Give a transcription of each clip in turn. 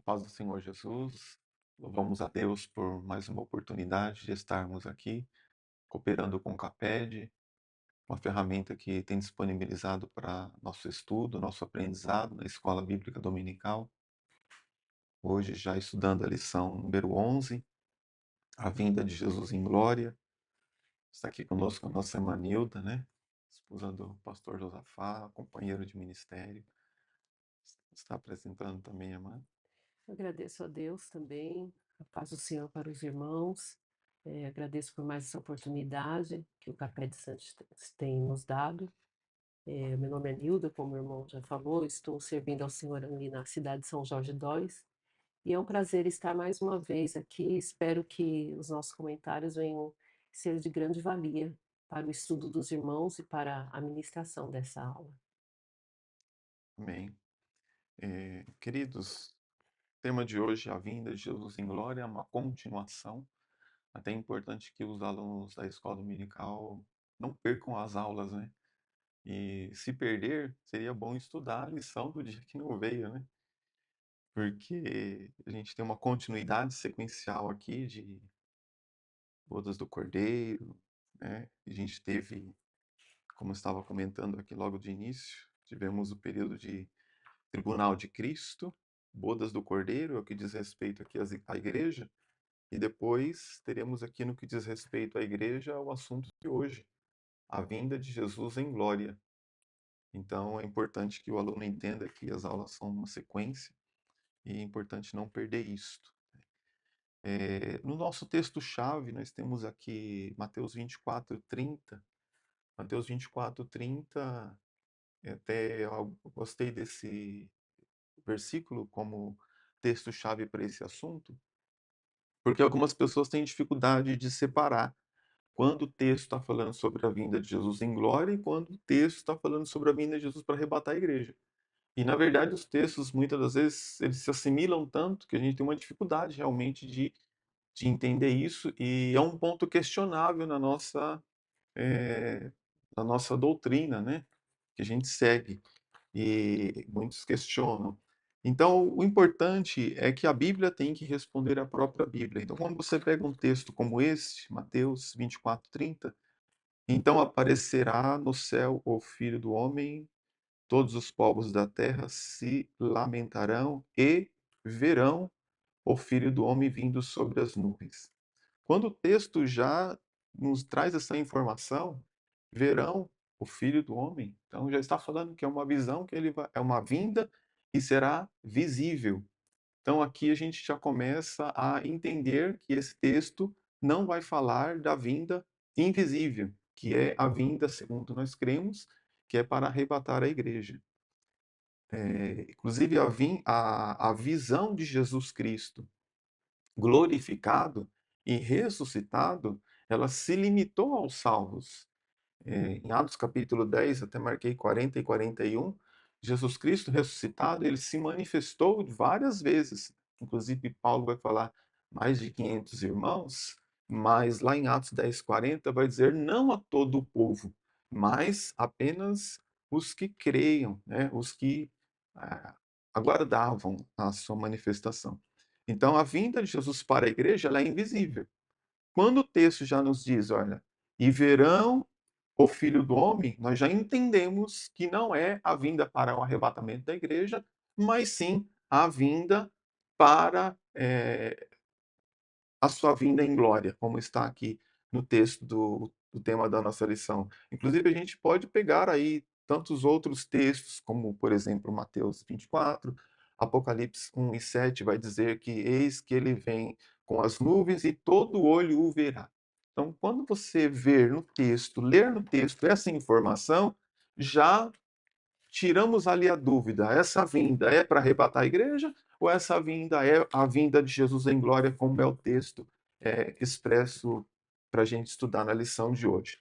paz do Senhor Jesus, louvamos a Deus por mais uma oportunidade de estarmos aqui cooperando com o CAPED, uma ferramenta que tem disponibilizado para nosso estudo, nosso aprendizado na Escola Bíblica Dominical. Hoje já estudando a lição número 11, a vinda de Jesus em glória. Está aqui conosco a nossa irmã Nilda, né? Esposa do pastor Josafá, companheiro de ministério. Está apresentando também a irmã. Agradeço a Deus também, a paz do Senhor para os irmãos. Agradeço por mais essa oportunidade que o Café de Santos tem nos dado. Meu nome é Nilda, como o irmão já falou, estou servindo ao Senhor ali na cidade de São Jorge II. E é um prazer estar mais uma vez aqui. Espero que os nossos comentários venham ser de grande valia para o estudo dos irmãos e para a ministração dessa aula. Amém. Queridos, o tema de hoje, a vinda de Jesus em glória, é uma continuação. Até é importante que os alunos da escola dominical não percam as aulas, né? E se perder, seria bom estudar a lição do dia que não veio, né? Porque a gente tem uma continuidade sequencial aqui de bodas do Cordeiro, né? A gente teve, como eu estava comentando aqui logo de início, tivemos o período de Tribunal de Cristo, bodas do Cordeiro, é o que diz respeito aqui à igreja. E depois teremos aqui no que diz respeito à igreja o assunto de hoje, a vinda de Jesus em glória. Então é importante que o aluno entenda que as aulas são uma sequência e é importante não perder isto. No nosso texto-chave, nós temos aqui Mateus 24:30. Mateus 24:30, até eu gostei desse versículo como texto-chave para esse assunto, porque algumas pessoas têm dificuldade de separar quando o texto está falando sobre a vinda de Jesus em glória e quando o texto está falando sobre a vinda de Jesus para arrebatar a igreja. E, na verdade, os textos, muitas das vezes, eles se assimilam tanto que a gente tem uma dificuldade realmente de entender isso, e é um ponto questionável eh, na nossa doutrina, né? Que a gente segue, e muitos questionam. Então, o importante é que a Bíblia tem que responder à própria Bíblia. Então, quando você pega um texto como este, Mateus 24:30, então aparecerá no céu o Filho do Homem, todos os povos da terra se lamentarão e verão o Filho do Homem vindo sobre as nuvens. Quando o texto já nos traz essa informação, verão o Filho do Homem, então já está falando que é uma visão, que é uma vinda e será visível. Então aqui a gente já começa a entender que esse texto não vai falar da vinda invisível, que é a vinda, segundo nós cremos, que é para arrebatar a igreja. Inclusive, a visão de Jesus Cristo glorificado e ressuscitado, ela se limitou aos salvos. Em Atos capítulo 10, até marquei 40 e 41, Jesus Cristo ressuscitado, ele se manifestou várias vezes. Inclusive, Paulo vai falar mais de 500 irmãos, mas lá em Atos 10, 40, vai dizer não a todo o povo, mas apenas os que creiam, né? Os que ah, aguardavam a sua manifestação. Então, a vinda de Jesus para a igreja, ela é invisível. Quando o texto já nos diz, olha, e verão o Filho do Homem, nós já entendemos que não é a vinda para o arrebatamento da igreja, mas sim a vinda para a sua vinda em glória, como está aqui no texto do tema da nossa lição. Inclusive, a gente pode pegar aí tantos outros textos, como, por exemplo, Mateus 24, Apocalipse 1 e 7 vai dizer que eis que ele vem com as nuvens e todo olho o verá. Então, quando você ver no texto, ler no texto essa informação, já tiramos ali a dúvida: essa vinda é para arrebatar a igreja ou essa vinda é a vinda de Jesus em glória, como é o texto expresso para a gente estudar na lição de hoje?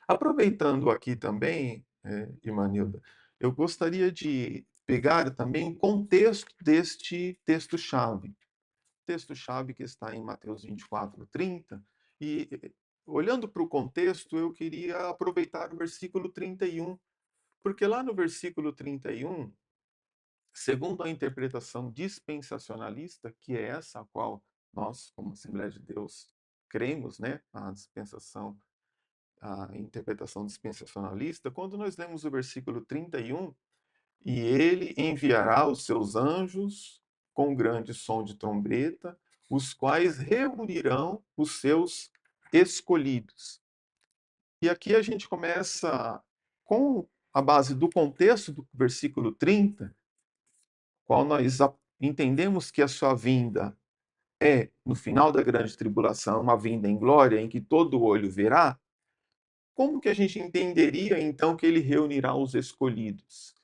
Aproveitando aqui também, irmã Nilda, eu gostaria de pegar também o contexto deste texto-chave. Texto-chave que está em Mateus 24:30, e olhando para o contexto, eu queria aproveitar o versículo 31, porque lá no versículo 31 Segundo a interpretação dispensacionalista, que é essa a qual nós, como Assembleia de Deus, cremos, né, a interpretação dispensacionalista, quando nós lemos o versículo 31, e ele enviará os seus anjos com grande som de trombeta, os quais reunirão os seus escolhidos. E aqui a gente começa com a base do contexto do versículo 30, qual nós entendemos que a sua vinda é, no final da grande tribulação, uma vinda em glória, em que todo olho verá. Como que a gente entenderia então que ele reunirá os escolhidos?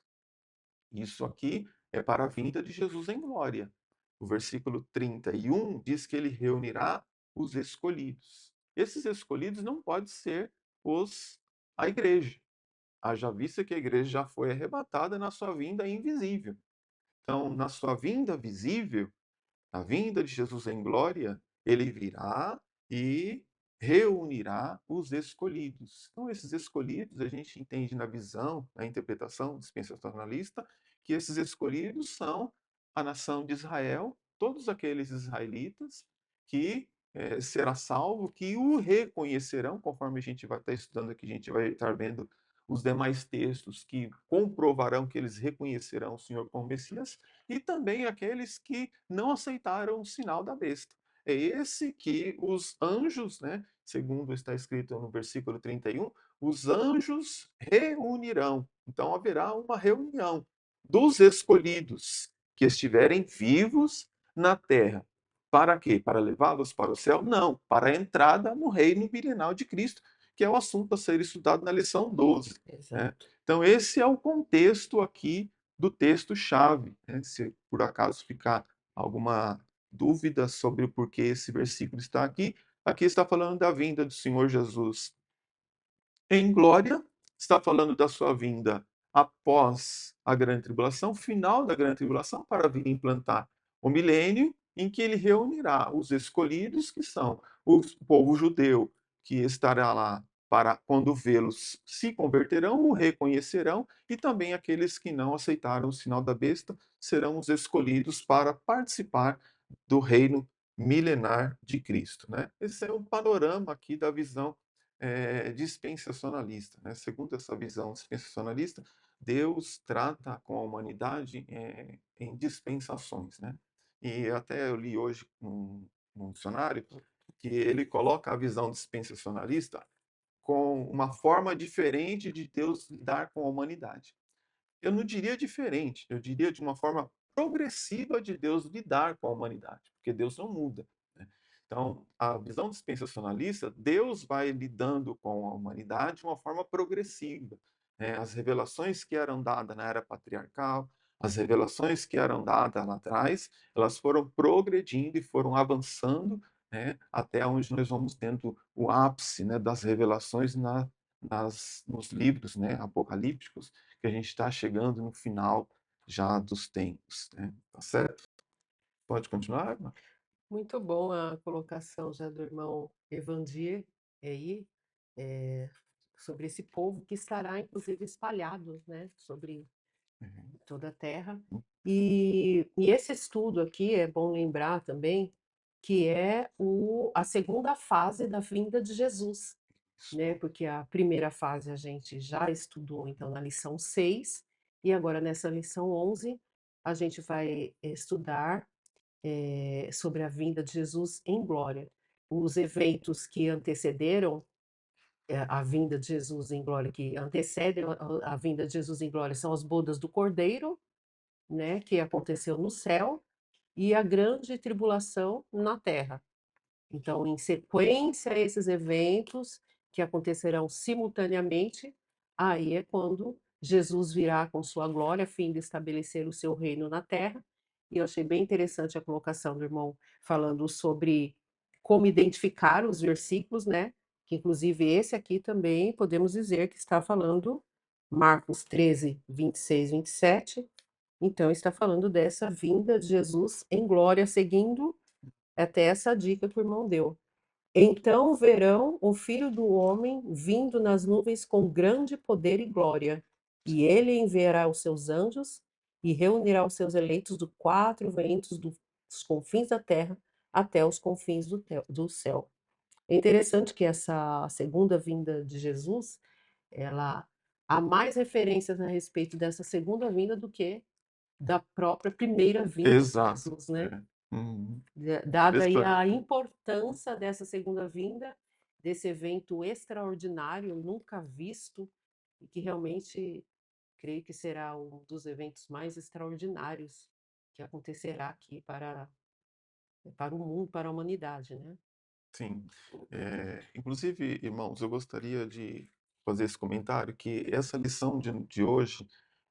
Isso aqui é para a vinda de Jesus em glória. O versículo 31 diz que ele reunirá os escolhidos. Esses escolhidos não podem ser a igreja. Haja vista que a igreja já foi arrebatada na sua vinda invisível. Então, na sua vinda visível, a vinda de Jesus em glória, ele virá e reunirá os escolhidos. Então, esses escolhidos, a gente entende na visão, na interpretação dispensacionalista, que esses escolhidos são a nação de Israel, todos aqueles israelitas que será salvo, que o reconhecerão, conforme a gente vai estar estudando aqui, a gente vai estar vendo os demais textos que comprovarão que eles reconhecerão o Senhor como Messias, e também aqueles que não aceitaram o sinal da besta. É esse que os anjos, né, segundo está escrito no versículo 31, os anjos reunirão. Então haverá uma reunião dos escolhidos que estiverem vivos na terra. Para quê? Para levá-los para o céu? Não, para a entrada no reino milenal de Cristo, que é o assunto a ser estudado na lição 12. Né? Exato. Então, esse é o contexto aqui do texto-chave. Né? Se por acaso ficar alguma dúvida sobre o porquê esse versículo está aqui, aqui está falando da vinda do Senhor Jesus em glória, está falando da sua vinda após a grande tribulação, final da grande tribulação, para vir implantar o milênio, em que ele reunirá os escolhidos, que são o povo judeu, que estará lá para, quando vê-los, se converterão, o reconhecerão, e também aqueles que não aceitaram o sinal da besta serão os escolhidos para participar do reino milenar de Cristo. Né? Esse é o panorama aqui da visão dispensacionalista. Né? Segundo essa visão dispensacionalista, Deus trata com a humanidade em dispensações. Né? E até eu li hoje num dicionário que ele coloca a visão dispensacionalista com uma forma diferente de Deus lidar com a humanidade. Eu não diria diferente, eu diria de uma forma progressiva de Deus lidar com a humanidade, porque Deus não muda. Né? Então, a visão dispensacionalista, Deus vai lidando com a humanidade de uma forma progressiva. Né? As revelações que eram dadas na era patriarcal, as revelações que eram dadas lá atrás, elas foram progredindo e foram avançando, né? Até onde nós vamos tendo o ápice, né, das revelações nos livros, né, apocalípticos, que a gente está chegando no final já dos tempos. Né? Tá certo? Pode continuar, Agma? Muito bom a colocação já do irmão Evandir aí, sobre esse povo que estará, inclusive, espalhado, né, sobre Uhum. toda a terra. E esse estudo aqui é bom lembrar também que é a segunda fase da vinda de Jesus, né? Porque a primeira fase a gente já estudou, então, na lição 6, e agora nessa lição 11 a gente vai estudar sobre a vinda de Jesus em glória. Os eventos que antecederam a vinda de Jesus em glória, que antecedem a vinda de Jesus em glória, são as bodas do Cordeiro, né, que aconteceu no céu, e a grande tribulação na terra. Então, em sequência a esses eventos que acontecerão simultaneamente, aí é quando Jesus virá com sua glória a fim de estabelecer o seu reino na terra. E eu achei bem interessante a colocação do irmão falando sobre como identificar os versículos, né? Que inclusive esse aqui também podemos dizer que está falando Marcos 13, 26, 27. Então está falando dessa vinda de Jesus em glória, seguindo até essa dica que o irmão deu. Então verão o Filho do Homem vindo nas nuvens com grande poder e glória, e ele enviará os seus anjos, e reunirá os seus eleitos dos 4 ventos dos confins da terra até os confins do céu. É interessante que essa segunda vinda de Jesus, ela há mais referências a respeito dessa segunda vinda do que da própria primeira vinda de Exato. Jesus, né? É. Uhum. Dada aí Interessante. a importância dessa segunda vinda, desse evento extraordinário, nunca visto, e que realmente creio que será um dos eventos mais extraordinários que acontecerá aqui para o mundo, para a humanidade, né? Sim. Inclusive, irmãos, eu gostaria de fazer esse comentário que essa lição de hoje,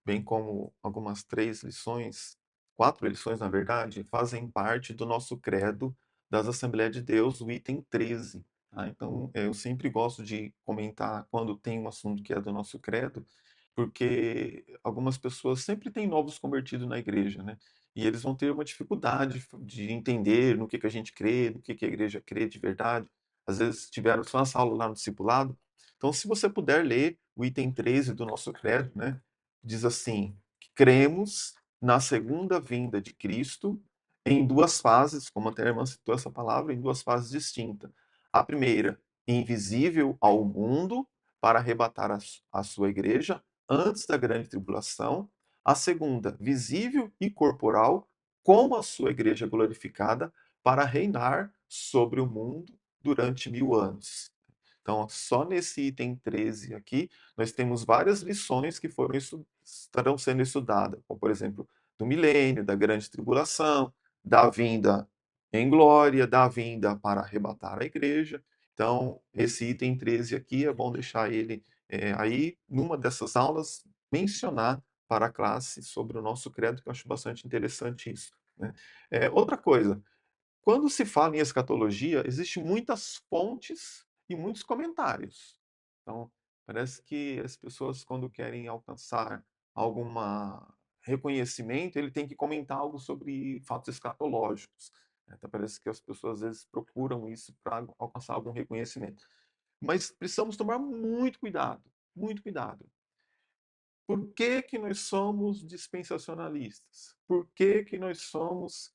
bem como algumas 3 lições, 4 lições, na verdade, fazem parte do nosso credo das Assembleias de Deus, o item 13. Tá? Então, eu sempre gosto de comentar quando tem um assunto que é do nosso credo, porque algumas pessoas sempre têm novos convertidos na igreja, né? E eles vão ter uma dificuldade de entender no que a gente crê, no que a igreja crê de verdade. Às vezes tiveram só essa aula lá no discipulado. Então, se você puder ler o item 13 do nosso credo, né? Diz assim, que cremos na segunda vinda de Cristo em 2 fases, como até a irmã citou essa palavra, em 2 fases distintas. A primeira, invisível ao mundo, para arrebatar a sua igreja antes da grande tribulação. A segunda, visível e corporal, como a sua igreja glorificada, para reinar sobre o mundo durante 1000 anos. Então, só nesse item 13 aqui, nós temos várias lições que estarão sendo estudadas, como, por exemplo, do milênio, da grande tribulação, da vinda em glória, da vinda para arrebatar a igreja. Então, esse item 13 aqui é bom deixar ele aí, numa dessas aulas, mencionar para a classe sobre o nosso credo, que eu acho bastante interessante isso. Né? Outra coisa, quando se fala em escatologia, existem muitas fontes e muitos comentários. Então, parece que as pessoas, quando querem alcançar algum reconhecimento, ele tem que comentar algo sobre fatos escatológicos. Então, parece que as pessoas, às vezes, procuram isso para alcançar algum reconhecimento. Mas precisamos tomar muito cuidado, muito cuidado. Por que que nós somos dispensacionalistas? Por que que nós somos,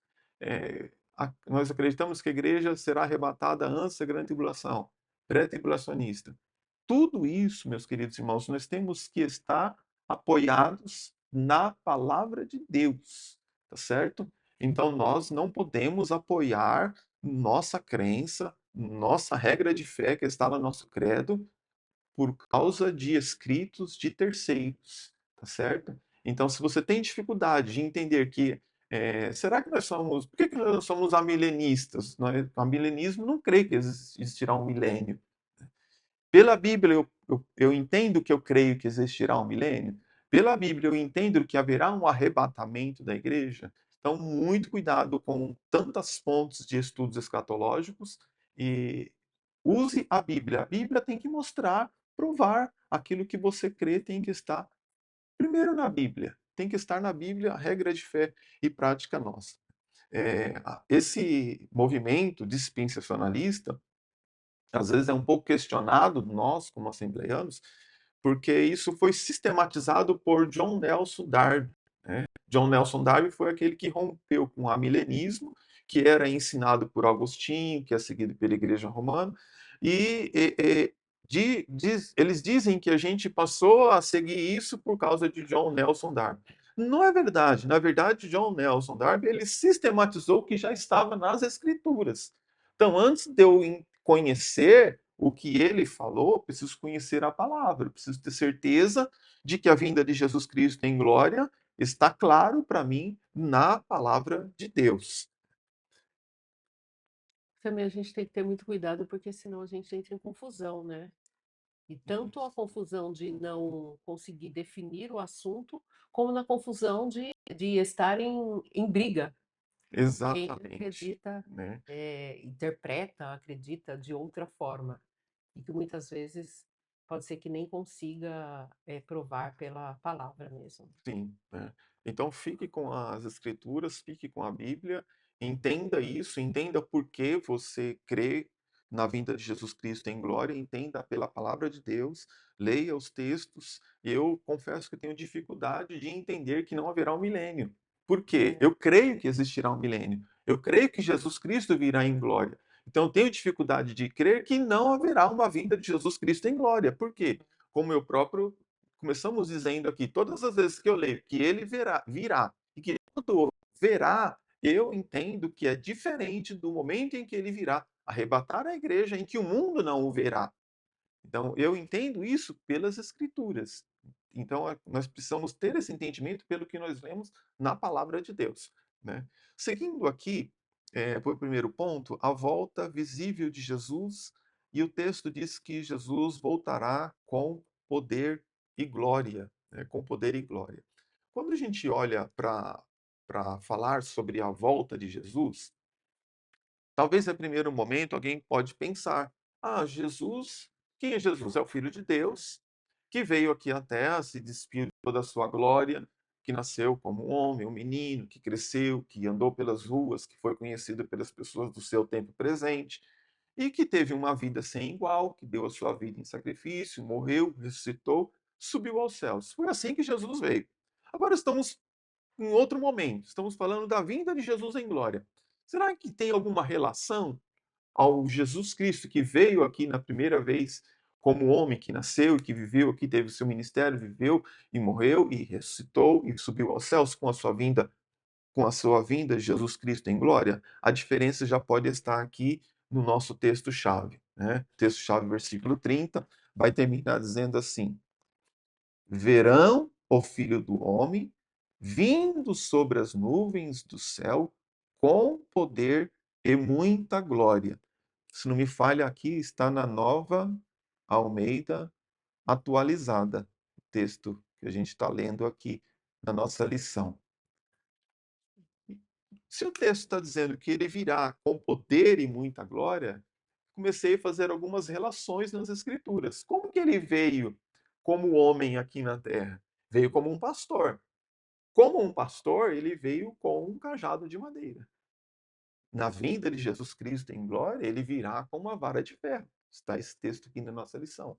nós acreditamos que a igreja será arrebatada antes da grande tribulação, pré-tribulacionista? Tudo isso, meus queridos irmãos, nós temos que estar apoiados na palavra de Deus, tá certo? Então nós não podemos apoiar nossa crença, nossa regra de fé que está no nosso credo, por causa de escritos de terceiros, tá certo? Então, se você tem dificuldade de entender que será que nós somos, por que nós somos amilenistas? O amilenismo não crê que existirá um milênio. Pela Bíblia, eu entendo que eu creio que existirá um milênio. Pela Bíblia, eu entendo que haverá um arrebatamento da igreja. Então, muito cuidado com tantas fontes de estudos escatológicos e use a Bíblia. A Bíblia tem que mostrar, provar aquilo que você crê, tem que estar primeiro na Bíblia. Tem que estar na Bíblia a regra de fé e prática nossa. Esse movimento dispensacionalista às vezes é um pouco questionado nós, como assembleianos, porque isso foi sistematizado por John Nelson Darby. Né? John Nelson Darby foi aquele que rompeu com o amilenismo, que era ensinado por Agostinho, que é seguido pela Igreja Romana, e eles dizem que a gente passou a seguir isso por causa de John Nelson Darby. Não é verdade. Na verdade, John Nelson Darby ele sistematizou o que já estava nas Escrituras. Então, antes de eu conhecer o que ele falou, preciso conhecer a palavra, preciso ter certeza de que a vinda de Jesus Cristo em glória está claro para mim na palavra de Deus. Também a gente tem que ter muito cuidado, porque senão a gente entra em confusão, né? E tanto a confusão de não conseguir definir o assunto, como na confusão de estar em briga. Quem Exatamente, acredita, né? interpreta, acredita de outra forma. E que muitas vezes pode ser que nem consiga provar pela palavra mesmo. Sim, né? Então fique com as escrituras, fique com a Bíblia, entenda isso, entenda por que você crê na vinda de Jesus Cristo em glória, entenda pela palavra de Deus, leia os textos. Eu confesso que tenho dificuldade de entender que não haverá um milênio. Por quê? É, Eu creio que existirá um milênio. Eu creio que Jesus Cristo virá em glória. Então, eu tenho dificuldade de crer que não haverá uma vinda de Jesus Cristo em glória. Por quê? Como eu próprio começamos dizendo aqui, todas as vezes que eu leio que ele virá, e que quando verá, eu entendo que é diferente do momento em que ele virá arrebatar a igreja, em que o mundo não o verá. Então, eu entendo isso pelas Escrituras. Então, nós precisamos ter esse entendimento pelo que nós lemos na palavra de Deus. Né? Seguindo aqui, por primeiro ponto, a volta visível de Jesus, e o texto diz que Jesus voltará com poder e glória. Né? Com poder e glória. Quando a gente olha para falar sobre a volta de Jesus, talvez a primeiro momento alguém pode pensar: ah, Jesus, quem é Jesus? É o Filho de Deus, que veio aqui à Terra, se despiu de toda a sua glória, que nasceu como um homem, um menino, que cresceu, que andou pelas ruas, que foi conhecido pelas pessoas do seu tempo presente, e que teve uma vida sem igual, que deu a sua vida em sacrifício, morreu, ressuscitou, subiu aos céus. Foi assim que Jesus veio. Agora estamos em outro momento. Estamos falando da vinda de Jesus em glória. Será que tem alguma relação ao Jesus Cristo que veio aqui na primeira vez como homem, que nasceu e que viveu aqui, teve o seu ministério, viveu e morreu e ressuscitou e subiu aos céus com a sua vinda, Jesus Cristo em glória? A diferença já pode estar aqui no nosso texto-chave. Né? Texto-chave, versículo 30, vai terminar dizendo assim: verão o Filho do Homem vindo sobre as nuvens do céu com poder e muita glória. Se não me falha, aqui está na Nova Almeida atualizada, o texto que a gente está lendo aqui na nossa lição. Se o texto está dizendo que ele virá com poder e muita glória, comecei a fazer algumas relações nas Escrituras. Como que ele veio como homem aqui na Terra? Veio como um pastor. Como um pastor, ele veio com um cajado de madeira. Na vinda de Jesus Cristo em glória, ele virá com uma vara de ferro. Está esse texto aqui na nossa lição.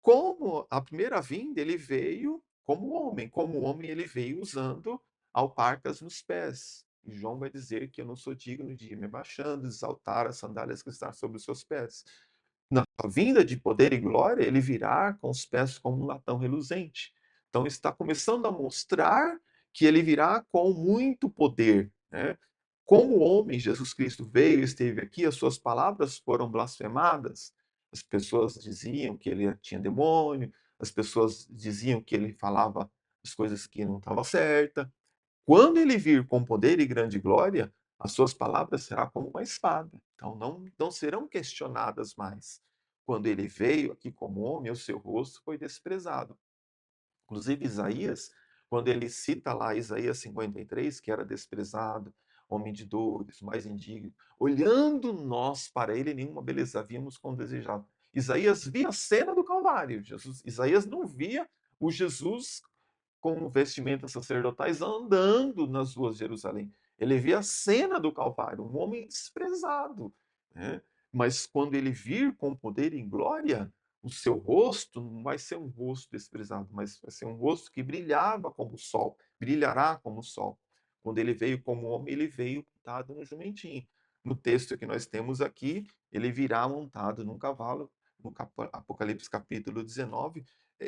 Como a primeira vinda, ele veio como homem ele veio usando alparcas nos pés. E João vai dizer que eu não sou digno de ir me abaixando, exaltar as sandálias que estão sobre os seus pés. Na vinda de poder e glória, ele virá com os pés como um latão reluzente. Então, está começando a mostrar que ele virá com muito poder. Né? Como o homem, Jesus Cristo veio, esteve aqui, as suas palavras foram blasfemadas. As pessoas diziam que ele tinha demônio, as pessoas diziam que ele falava as coisas que não estavam certas. Quando ele vir com poder e grande glória, as suas palavras serão como uma espada. Então não serão questionadas mais. Quando ele veio aqui como homem, o seu rosto foi desprezado. Inclusive Isaías, quando ele cita lá Isaías 53, que era desprezado, homem de dores, mais indigno, olhando nós para ele, nenhuma beleza víamos como desejado. Isaías via a cena do Calvário. Isaías não via o Jesus com vestimentas sacerdotais andando nas ruas de Jerusalém. Ele via a cena do Calvário, um homem desprezado. Né? Mas quando ele vir com poder e glória, o seu rosto não vai ser um rosto desprezado, mas vai ser um rosto que brilhava como o sol, brilhará como o sol. Quando ele veio como homem, ele veio montado no jumentinho. No texto que nós temos aqui, ele virá montado num cavalo, no Apocalipse capítulo 19,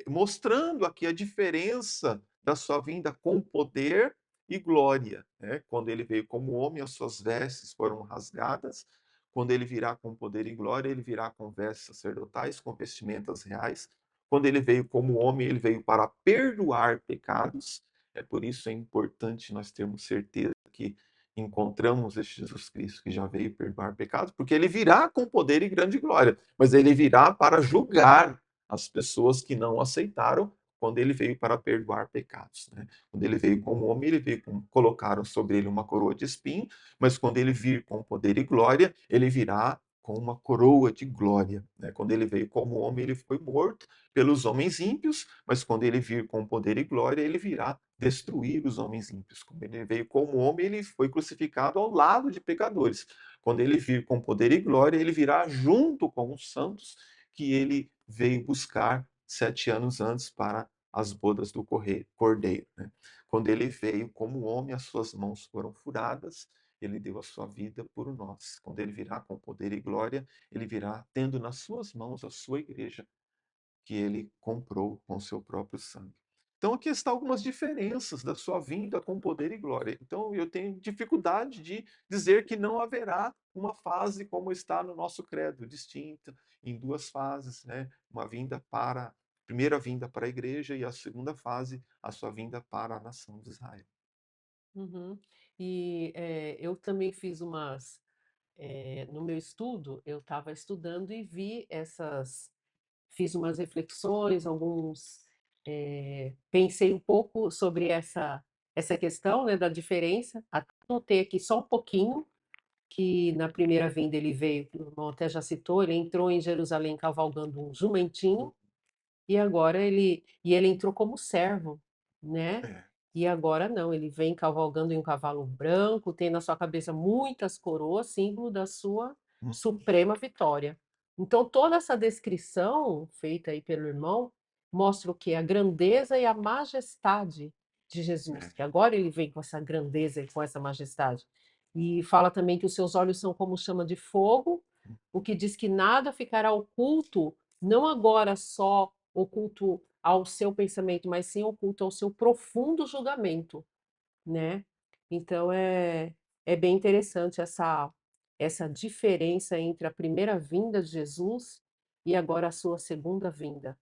mostrando aqui a diferença da sua vinda com poder e glória. Né? Quando ele veio como homem, as suas vestes foram rasgadas. Quando ele virá com poder e glória, ele virá com vestes sacerdotais, com vestimentas reais. Quando ele veio como homem, ele veio para perdoar pecados. É por isso é importante nós termos certeza que encontramos este Jesus Cristo que já veio perdoar pecados, porque ele virá com poder e grande glória, mas ele virá para julgar as pessoas que não aceitaram quando ele veio para perdoar pecados. Né? Quando ele veio como homem, ele veio colocaram sobre ele uma coroa de espinho, mas quando ele vir com poder e glória, ele virá com uma coroa de glória. Né? Quando ele veio como homem, ele foi morto pelos homens ímpios, mas quando ele vir com poder e glória, ele virá destruir os homens ímpios. Quando ele veio como homem, ele foi crucificado ao lado de pecadores. Quando ele vir com poder e glória, ele virá junto com os santos que ele veio buscar 7 anos antes para as bodas do Cordeiro. Né? Quando ele veio como homem, as suas mãos foram furadas, ele deu a sua vida por nós. Quando ele virá com poder e glória, ele virá tendo nas suas mãos a sua igreja, que ele comprou com seu próprio sangue. Então, aqui estão algumas diferenças da sua vinda com poder e glória. Então, eu tenho dificuldade de dizer que não haverá uma fase como está no nosso credo, distinta em duas fases, né? Uma vinda para, primeira vinda para a igreja e a segunda fase, a sua vinda para a nação de Israel. Uhum. E eu também fiz umas. No meu estudo, eu estava estudando e vi essas. Fiz umas reflexões, pensei um pouco sobre essa questão, né, da diferença. Anotei aqui só um pouquinho, que na primeira vinda ele veio, que o irmão até já citou, ele entrou em Jerusalém cavalgando um jumentinho, e agora ele entrou como servo, né? É. E agora não, ele vem cavalgando em um cavalo branco, tem na sua cabeça muitas coroas, símbolo da sua Uhum. suprema vitória. Então, toda essa descrição feita aí pelo irmão mostra o quê? A grandeza e a majestade de Jesus, É. que agora ele vem com essa grandeza e com essa majestade. E fala também que os seus olhos são como chama de fogo, o que diz que nada ficará oculto, não agora só oculto ao seu pensamento, mas sim oculto ao seu profundo julgamento, né? Então é bem interessante essa diferença entre a primeira vinda de Jesus e agora a sua segunda vinda.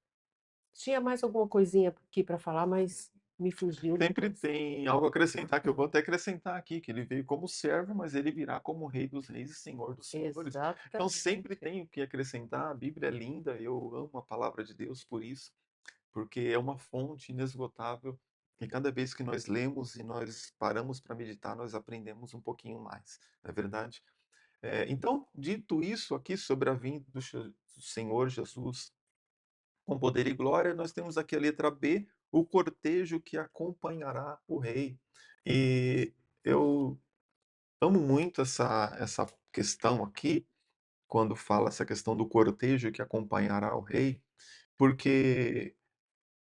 Tinha mais alguma coisinha aqui para falar, mas me fugiu Sempre depois. tem algo a acrescentar, que eu vou até acrescentar aqui, que ele veio como servo, mas ele virá como Rei dos Reis e Senhor dos Senhores. Então sempre Exatamente. tem o que acrescentar. A Bíblia é linda, eu amo a palavra de Deus por isso, porque é uma fonte inesgotável e cada vez que nós lemos e nós paramos para meditar, nós aprendemos um pouquinho mais, não é verdade? Então, dito isso aqui sobre a vinda do Senhor Jesus, com poder e glória, nós temos aqui a letra B, o cortejo que acompanhará o rei. E eu amo muito essa questão aqui, quando fala essa questão do cortejo que acompanhará o rei, porque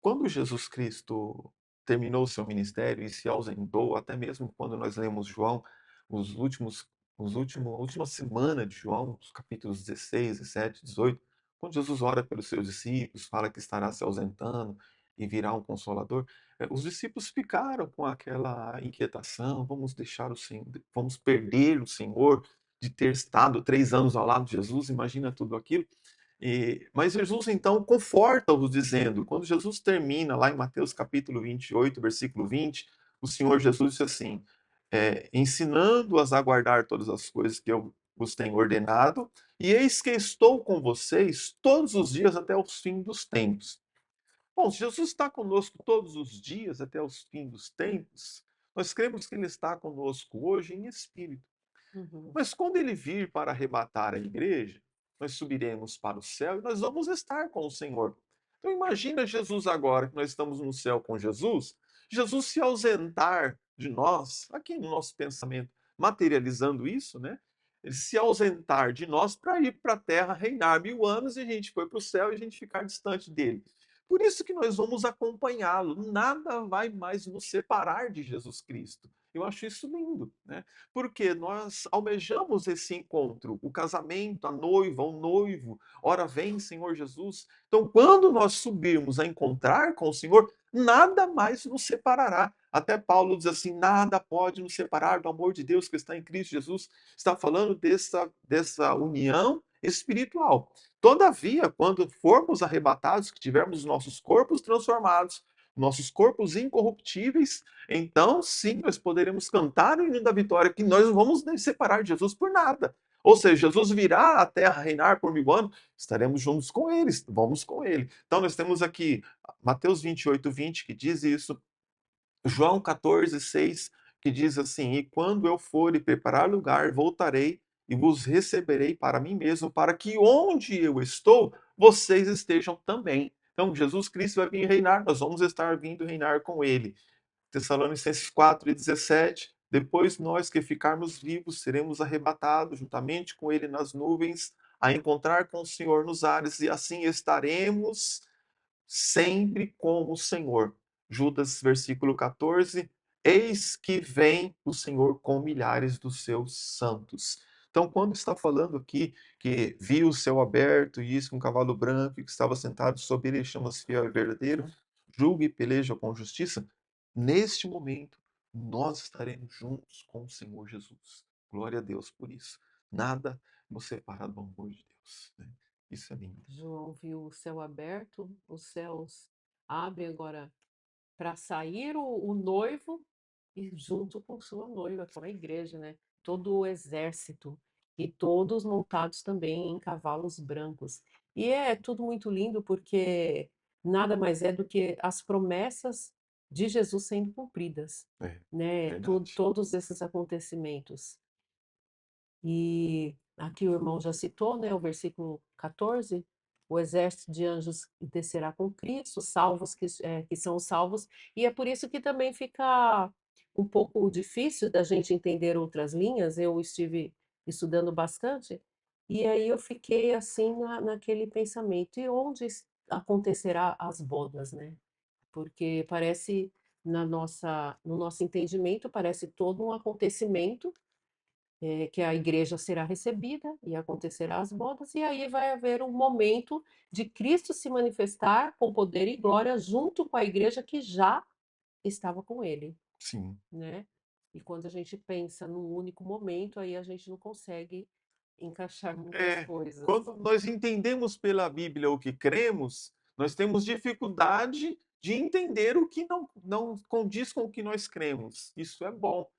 quando Jesus Cristo terminou o seu ministério e se ausentou, até mesmo quando nós lemos João, os últimos, a última semana de João, os capítulos 16, 17, 18, quando Jesus ora pelos seus discípulos, fala que estará se ausentando e virá um consolador, os discípulos ficaram com aquela inquietação, vamos deixar o Senhor, vamos perder o Senhor de ter estado 3 anos ao lado de Jesus, imagina tudo aquilo. Mas Jesus então conforta-os dizendo, quando Jesus termina lá em Mateus capítulo 28, versículo 20, o Senhor Jesus disse assim, ensinando-as a guardar todas as coisas que eu vos tenho ordenado, e eis que estou com vocês todos os dias até o fim dos tempos. Bom, se Jesus está conosco todos os dias até os fim dos tempos, nós cremos que Ele está conosco hoje em espírito. Uhum, Mas quando ele vir para arrebatar a igreja, nós subiremos para o céu e nós vamos estar com o Senhor. Então imagina Jesus agora, que nós estamos no céu com Jesus, Jesus se ausentar de nós, aqui no nosso pensamento, materializando isso, né? Ele se ausentar de nós para ir para a terra reinar 1000 anos e a gente foi para o céu e a gente ficar distante dele. Por isso que nós vamos acompanhá-lo. Nada vai mais nos separar de Jesus Cristo. Eu acho isso lindo, né? Porque nós almejamos esse encontro, o casamento, a noiva, o noivo. Ora vem, Senhor Jesus. Então, quando nós subirmos a encontrar com o Senhor, nada mais nos separará. Até Paulo diz assim: nada pode nos separar do amor de Deus que está em Cristo Jesus. Está falando dessa união espiritual. Todavia, quando formos arrebatados, que tivermos nossos corpos transformados, nossos corpos incorruptíveis, então sim, nós poderemos cantar o hino da vitória, que nós não vamos nem separar de Jesus por nada. Ou seja, Jesus virá à terra reinar por 1000 anos, estaremos juntos com eles, vamos com ele. Então nós temos aqui Mateus 28, 20, que diz isso, João 14, 6, que diz assim: E quando eu for e preparar lugar, voltarei e vos receberei para mim mesmo, para que onde eu estou, vocês estejam também. Então, Jesus Cristo vai vir reinar, nós vamos estar vindo reinar com ele. Tessalonicenses 4 e 17, Depois nós que ficarmos vivos seremos arrebatados juntamente com ele nas nuvens, a encontrar com o Senhor nos ares, e assim estaremos sempre com o Senhor. Judas, versículo 14: eis que vem o Senhor com milhares dos seus santos. Então, quando está falando aqui que viu o céu aberto, e isso com um cavalo branco, e que estava sentado sobre ele, chama-se fiel e verdadeiro, julga e peleja com justiça, neste momento nós estaremos juntos com o Senhor Jesus. Glória a Deus por isso. Nada nos separa do amor de Deus, né? Isso é lindo. João viu o céu aberto, os céus abrem agora para sair o noivo e junto com sua noiva, com a igreja, né? Todo o exército e todos montados também em cavalos brancos. E é tudo muito lindo porque nada mais é do que as promessas de Jesus sendo cumpridas, É, né? verdade. Todos esses acontecimentos. E aqui o irmão já citou, né, o versículo 14: o exército de anjos descerá com Cristo, salvos que são os salvos, e é por isso que também fica um pouco difícil da gente entender outras linhas. Eu estive estudando bastante, e aí eu fiquei assim naquele pensamento: e onde acontecerá as bodas, né? Porque parece, no nosso entendimento, parece todo um acontecimento que a igreja será recebida e acontecerá as bodas, e aí vai haver um momento de Cristo se manifestar com poder e glória junto com a igreja que já estava com ele, Sim. né? E quando a gente pensa num único momento, aí a gente não consegue encaixar muitas É, coisas. quando nós entendemos pela Bíblia o que cremos, nós temos dificuldade de entender o que não condiz com o que nós cremos. Isso é bom.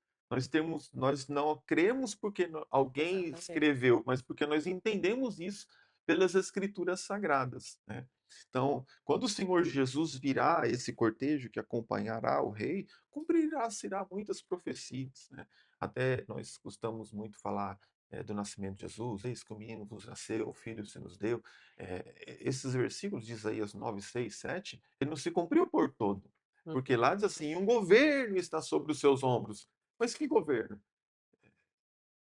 Nós não cremos porque alguém Exatamente. escreveu, mas porque nós entendemos isso pelas Escrituras Sagradas, né? Então, quando o Senhor Jesus virá esse cortejo que acompanhará o rei, cumprirá muitas profecias, né? Até nós costumamos muito falar do nascimento de Jesus: eis que o menino vos nasceu, o filho se nos deu. Esses versículos de Isaías 9, 6, 7, ele não se cumpriu por todo. Porque lá diz Uhum. assim: um governo está sobre os seus ombros. Mas que governo?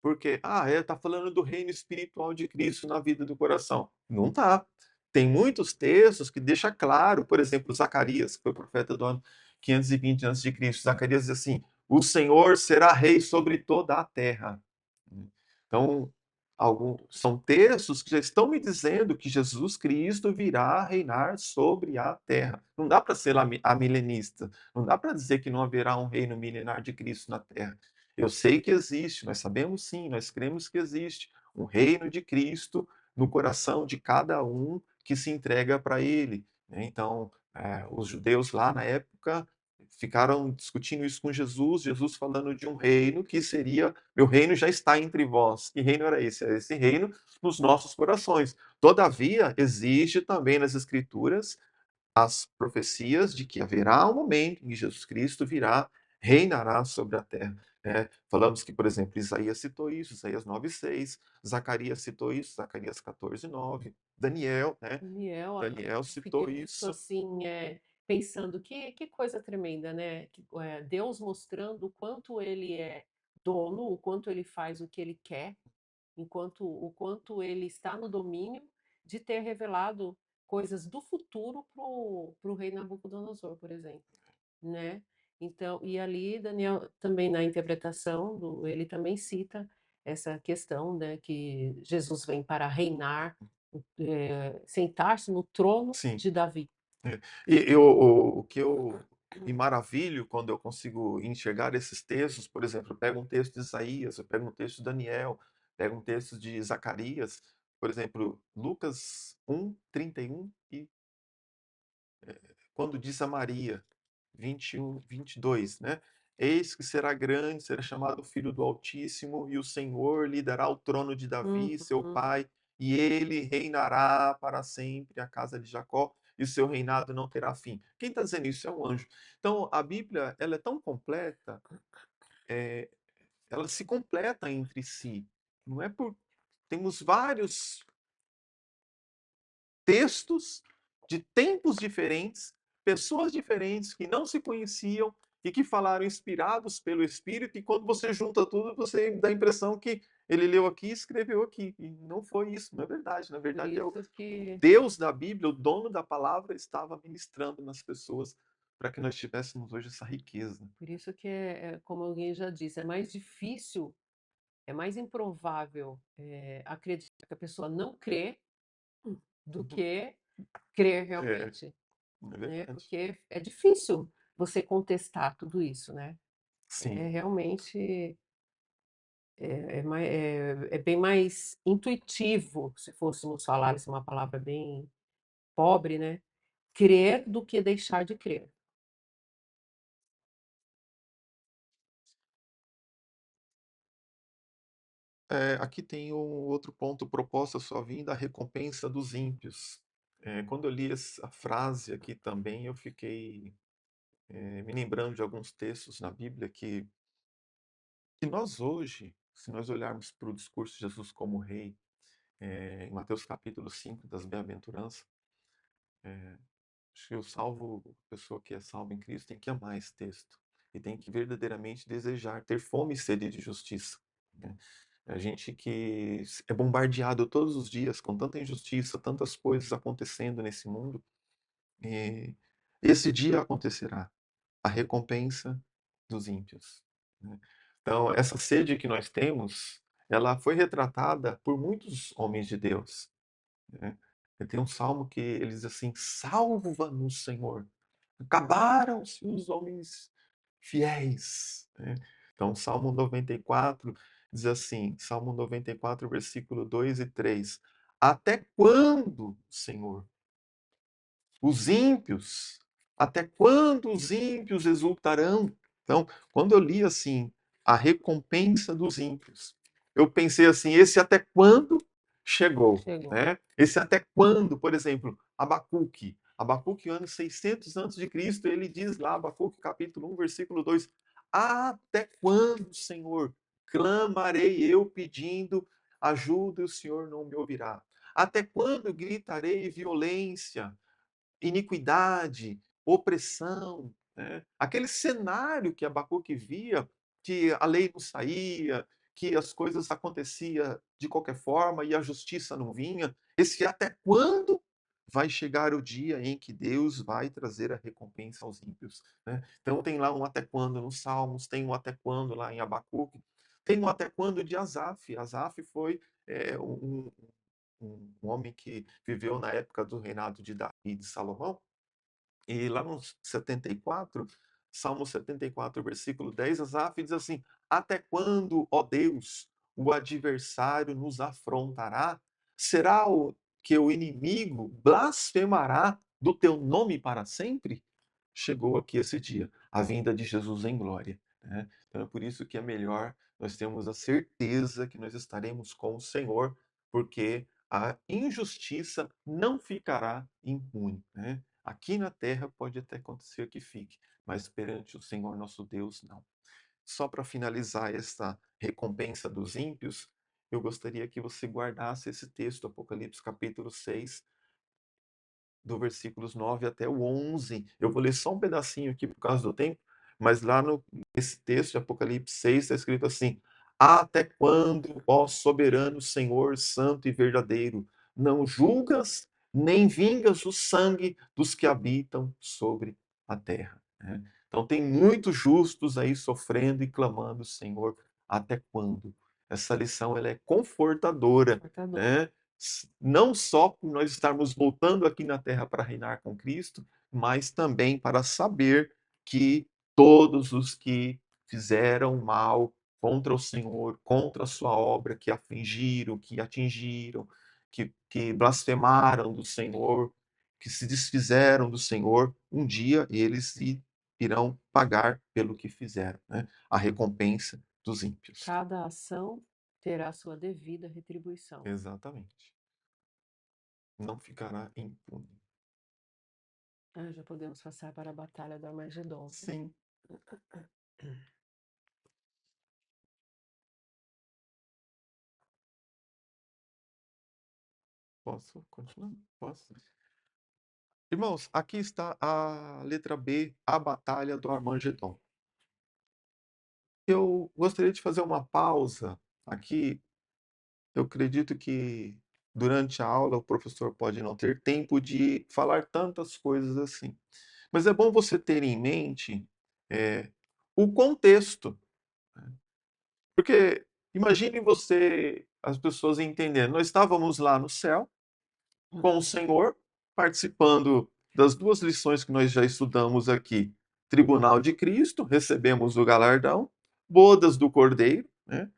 Porque, tá falando do reino espiritual de Cristo na vida do coração. Não tá. Tem muitos textos que deixa claro, por exemplo, Zacarias, que foi profeta do ano 520 a.C. Zacarias diz assim: o Senhor será rei sobre toda a terra. Então, são textos que já estão me dizendo que Jesus Cristo virá reinar sobre a terra. Não dá para ser amilenista. Não dá para dizer que não haverá um reino milenar de Cristo na terra. Eu sei que existe, nós sabemos sim, nós cremos que existe um reino de Cristo no coração de cada um que se entrega para ele, né? Então, os judeus lá na época ficaram discutindo isso com Jesus, Jesus falando de um reino que seria: meu reino já está entre vós. Que reino era esse? Era esse reino nos nossos corações. Todavia, existe também nas Escrituras as profecias de que haverá um momento em que Jesus Cristo virá, reinará sobre a terra, né? Falamos que, por exemplo, Isaías citou isso, Isaías 9:6, Zacarias citou isso, Zacarias 14:9, Daniel, né? Daniel, Daniel eu fiquei citou muito isso. assim, pensando que coisa tremenda, né? Deus mostrando o quanto ele é dono, o quanto ele faz o que ele quer, o quanto ele está no domínio de ter revelado coisas do futuro para o rei Nabucodonosor, por exemplo, né? Então, e ali Daniel também na interpretação ele também cita essa questão, né, que Jesus vem para reinar, sentar-se no trono Sim. de Davi. É. O que eu me maravilho quando eu consigo enxergar esses textos, por exemplo, eu pego um texto de Isaías, eu pego um texto de Daniel, pego um texto de Zacarias, por exemplo, Lucas 1:31, e quando diz a Maria, 21, 22, né? Eis que será grande, será chamado Filho do Altíssimo, e o Senhor lhe dará o trono de Davi, seu Uhum. pai, e ele reinará para sempre a casa de Jacó, e o seu reinado não terá fim. Quem está dizendo isso é um anjo. Então, a Bíblia, ela é tão completa, é, ela se completa entre si. Não é por Temos vários textos de tempos diferentes, pessoas diferentes que não se conheciam e que falaram inspirados pelo Espírito, e quando você junta tudo, você dá a impressão que ele leu aqui e escreveu aqui. E não foi isso, não é verdade. Na Por verdade, é o isso que Deus da Bíblia, o dono da palavra, estava ministrando nas pessoas para que nós tivéssemos hoje essa riqueza. por isso que como alguém já disse, é mais difícil, é mais improvável, acreditar que a pessoa não crê, do Uhum. que crer É, realmente, é né, verdade. porque é difícil você contestar tudo isso, né. É Sim. realmente é bem mais intuitivo, se fôssemos falar, essa é uma palavra bem pobre, né, crer do que deixar de crer. Aqui tem um outro ponto proposto à sua vinda, a recompensa dos ímpios. Quando eu li essa frase aqui também, eu fiquei me lembrando de alguns textos na Bíblia que nós hoje, se nós olharmos para o discurso de Jesus como rei, em Mateus capítulo 5 das bem-aventuranças, acho que o salvo, a pessoa que é salva em Cristo tem que amar esse texto e tem que verdadeiramente desejar, ter fome e sede de justiça, né? A gente que é bombardeado todos os dias com tanta injustiça, tantas coisas acontecendo nesse mundo, e esse dia acontecerá, a recompensa dos ímpios, né? Então, essa sede que nós temos, ela foi retratada por muitos homens de Deus, né? Tem um salmo que ele diz assim: salva-nos, Senhor, acabaram-se os homens fiéis, né? Então, Salmo 94 diz assim, Salmo 94, versículo 2 e 3: até quando, Senhor, os ímpios, até quando os ímpios exultarão? Então, quando eu li assim, a recompensa dos ímpios, eu pensei assim, esse até quando chegou, Chegou. né? Esse até quando, por exemplo, Abacuque, ano 600 antes de Cristo, ele diz lá, Abacuque capítulo 1, versículo 2: até quando, Senhor, clamarei eu pedindo ajuda e o Senhor não me ouvirá? Até quando gritarei violência, iniquidade, opressão, né? Aquele cenário que Abacuque via, que a lei não saía, que as coisas aconteciam de qualquer forma e a justiça não vinha. Esse até quando vai chegar o dia em que Deus vai trazer a recompensa aos ímpios, né? Então tem lá um até quando nos Salmos, tem um até quando lá em Abacuque, tem um até quando de Asaf. Asaf foi um homem que viveu na época do reinado de Davi e de Salomão, e lá no 74, Salmo 74, versículo 10, Asaf diz assim: até quando, ó Deus, o adversário nos afrontará? Será que o inimigo blasfemará do teu nome para sempre? Chegou aqui esse dia, a vinda de Jesus em glória, né? Então é por isso que é melhor nós termos a certeza que nós estaremos com o Senhor, porque a injustiça não ficará impune, né? Aqui na terra pode até acontecer que fique, mas perante o Senhor nosso Deus, não. Só para finalizar esta recompensa dos ímpios, eu gostaria que você guardasse esse texto, Apocalipse capítulo 6, do versículos 9 até o 11. Eu vou ler só um pedacinho aqui por causa do tempo, mas lá nesse texto de Apocalipse 6 está escrito assim: até quando, ó soberano Senhor, santo e verdadeiro, não julgas nem vingas o sangue dos que habitam sobre a terra, né? Então tem muitos justos aí sofrendo e clamando, Senhor, até quando? Essa lição ela é confortadora, Confortador. né? Não só por nós estarmos voltando aqui na terra para reinar com Cristo, mas também para saber que todos os que fizeram mal contra o Senhor, contra a sua obra, que afligiram, que atingiram, que blasfemaram do Senhor, que se desfizeram do Senhor, um dia eles irão pagar pelo que fizeram, né? A recompensa dos ímpios. Cada ação terá sua devida retribuição. Exatamente. Não ficará impune. Ah, já podemos passar para a batalha do Armagedon, né? Sim. Posso continuar? Posso. Irmãos, aqui está a letra B, a batalha do Armagedon. Eu gostaria de fazer uma pausa aqui. Eu acredito que durante a aula o professor pode não ter tempo de falar tantas coisas assim. Mas é bom você ter em mente é, o contexto. Porque imagine você, as pessoas entendendo. Nós estávamos lá no céu com o Senhor, participando das duas lições que nós já estudamos aqui. Tribunal de Cristo, recebemos o galardão, bodas do Cordeiro, né?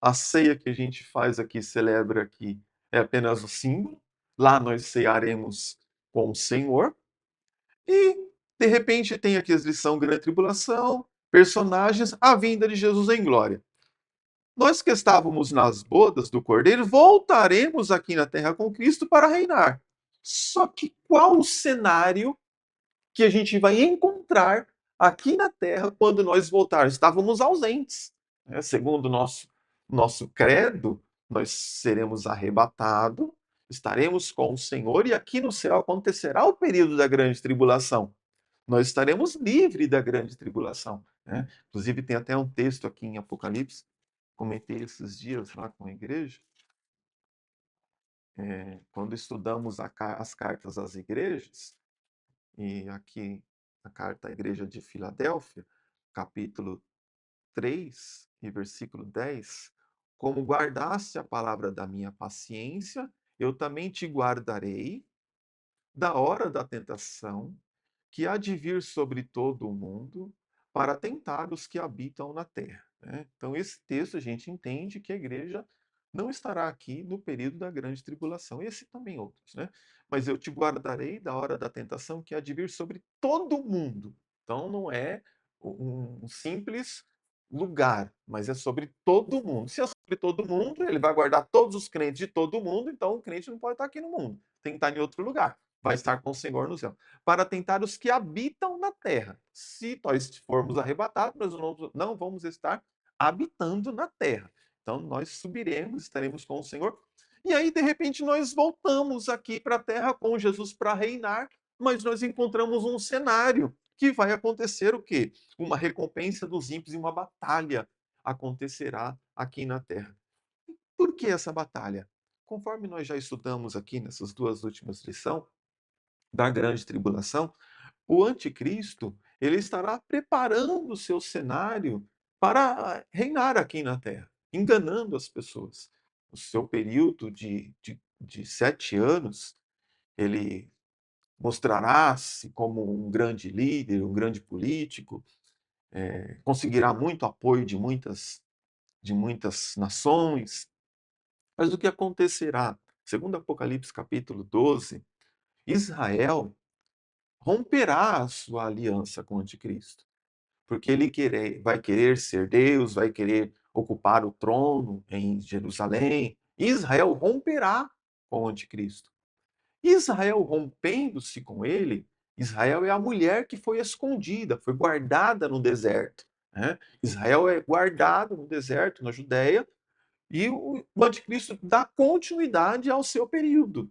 A ceia que a gente faz aqui, celebra aqui, é apenas o símbolo. Lá nós cearemos com o Senhor. E, de repente, tem aqui a lição Grande Tribulação, personagens, a vinda de Jesus em glória. Nós que estávamos nas bodas do Cordeiro, voltaremos aqui na terra com Cristo para reinar. Só que qual o cenário que a gente vai encontrar aqui na terra quando nós voltarmos? Estávamos ausentes. Né? Segundo o nosso credo, nós seremos arrebatados, estaremos com o Senhor e aqui no céu acontecerá o período da grande tribulação. Nós estaremos livres da grande tribulação. Né? Inclusive, tem até um texto aqui em Apocalipse, comentei esses dias lá com a igreja, quando estudamos as cartas às igrejas, e aqui a carta à igreja de Filadélfia, capítulo 3 e versículo 10, como guardaste a palavra da minha paciência, eu também te guardarei da hora da tentação, que há de vir sobre todo o mundo, para tentar os que habitam na terra. Né? Então, esse texto a gente entende que a igreja não estará aqui no período da grande tribulação. Esse também outros, né? Mas eu te guardarei da hora da tentação que há de vir sobre todo o mundo. Então, não é um simples lugar, mas é sobre todo mundo. Se é sobre todo mundo, ele vai guardar todos os crentes de todo mundo, então o crente não pode estar aqui no mundo, tem que estar em outro lugar. Vai estar com o Senhor no céu. Para tentar os que habitam na terra. Se nós formos arrebatados, nós não vamos estar habitando na terra. Então nós subiremos, estaremos com o Senhor. E aí, de repente, nós voltamos aqui para a terra com Jesus para reinar, mas nós encontramos um cenário que vai acontecer o quê? Uma recompensa dos ímpios e uma batalha acontecerá aqui na terra. Por que essa batalha? Conforme nós já estudamos aqui nessas duas últimas lições, da grande tribulação, o anticristo ele estará preparando o seu cenário para reinar aqui na Terra, enganando as pessoas. O seu período de 7 anos, ele mostrará-se como um grande líder, um grande político, conseguirá muito apoio de muitas nações. Mas o que acontecerá? Segundo Apocalipse capítulo 12, Israel romperá a sua aliança com o anticristo, porque ele vai querer ser Deus, vai querer ocupar o trono em Jerusalém. Israel romperá com o anticristo. Israel rompendo-se com ele, Israel é a mulher que foi escondida, foi guardada no deserto. Né? Israel é guardado no deserto, na Judéia, e o anticristo dá continuidade ao seu período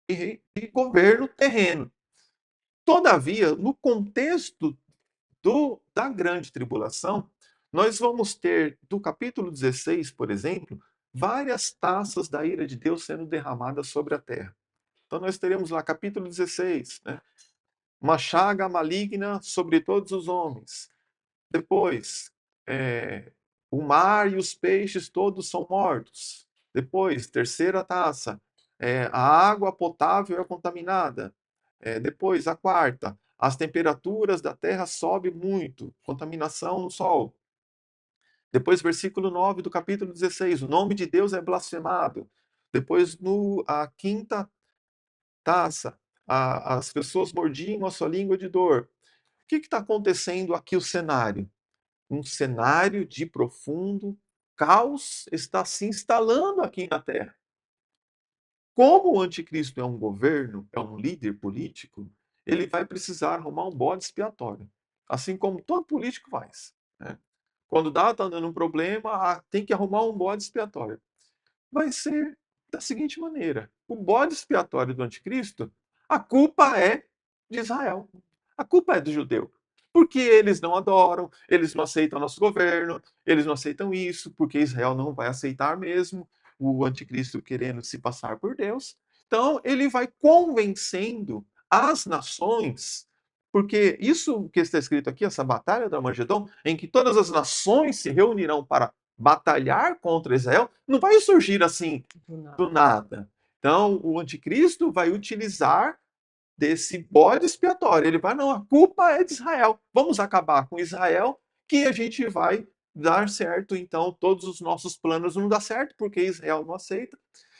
de governo terreno. Todavia, no contexto da grande tribulação, nós vamos ter, do capítulo 16, por exemplo, várias taças da ira de Deus sendo derramadas sobre a terra. Então, nós teremos lá, capítulo 16, né? Uma chaga maligna sobre todos os homens. Depois, o mar e os peixes todos são mortos. Depois, terceira taça, a água potável é contaminada. Depois, a quarta, as temperaturas da terra sobem muito, contaminação no sol. Depois, versículo 9 do capítulo 16, o nome de Deus é blasfemado. Depois, a quinta taça, as pessoas mordiam a sua língua de dor. O que está acontecendo aqui o cenário? Um cenário de profundo caos está se instalando aqui na Terra. Como o anticristo é um governo, é um líder político, ele vai precisar arrumar um bode expiatório. Assim como todo político faz. Né? Quando está dando um problema, tem que arrumar um bode expiatório. Vai ser da seguinte maneira: o bode expiatório do anticristo, a culpa é de Israel. A culpa é do judeu. Porque eles não adoram, eles não aceitam nosso governo, eles não aceitam isso, porque Israel não vai aceitar mesmo o anticristo querendo se passar por Deus. Então, ele vai convencendo as nações, porque isso que está escrito aqui, essa batalha do Armagedon, em que todas as nações se reunirão para batalhar contra Israel, não vai surgir assim Do do nada. nada. Então, o anticristo vai utilizar desse bode expiatório. Ele vai, não, a culpa é de Israel. Vamos acabar com Israel, que a gente vai dar certo. Então, todos os nossos planos não dão certo, porque Israel não aceita.